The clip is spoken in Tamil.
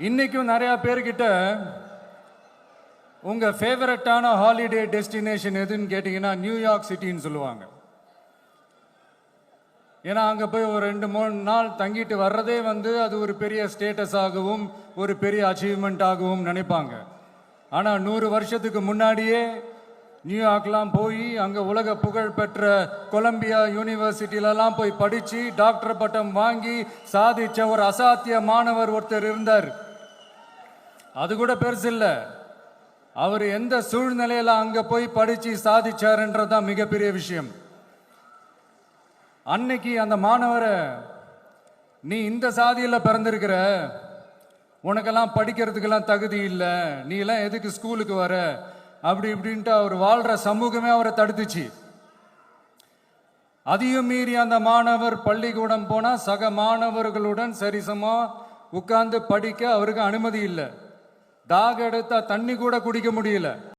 இன்னைக்கும் நிறைய பேர்கிட்ட உங்க ஃபேவரட்டான ஹாலிடே டெஸ்டினேஷன் எதுன்னு கேட்டீங்கன்னா நியூயார்க் சிட்டின்னு சொல்லுவாங்க. ஏன்னா அங்கே போய் ஒரு 2-3 நாள் தங்கிட்டு வர்றதே அது ஒரு பெரிய ஸ்டேட்டஸ் ஆகவும் ஒரு பெரிய அச்சீவ்மெண்ட் ஆகவும் நினைப்பாங்க. ஆனால் 100 வருஷத்துக்கு முன்னாடியே நியூயார்க்லாம் போய் அங்கே உலக புகழ் பெற்ற கொலம்பியா யூனிவர்சிட்டியிலலாம் போய் படித்து டாக்டர் பட்டம் வாங்கி சாதிச்ச ஒரு அசாத்திய மாணவர் ஒருத்தர் இருந்தார். அது கூட பெருசு இல்லை, அவர் எந்த சூழ்நிலையில் அங்கே போய் படித்து சாதிச்சாருன்றதுதான் மிகப்பெரிய விஷயம். அன்னைக்கு அந்த மாணவரை, நீ இந்த சாதியில் பிறந்திருக்கிற, உனக்கெல்லாம் படிக்கிறதுக்கெல்லாம் தகுதி இல்லை, நீ எல்லாம் எதுக்கு ஸ்கூலுக்கு வர, அப்படி இப்படின்ட்டு அவர் வாழ்கிற சமூகமே அவரை தடுத்துச்சு. அதையும் மீறி அந்த மாணவர் பள்ளிக்கூடம் போனால் சக மாணவர்களுடன் சரிசமாக உட்கார்ந்து படிக்க அவருக்கு அனுமதி இல்லை. தாக எடுத்தா தண்ணி கூட குடிக்க முடியல.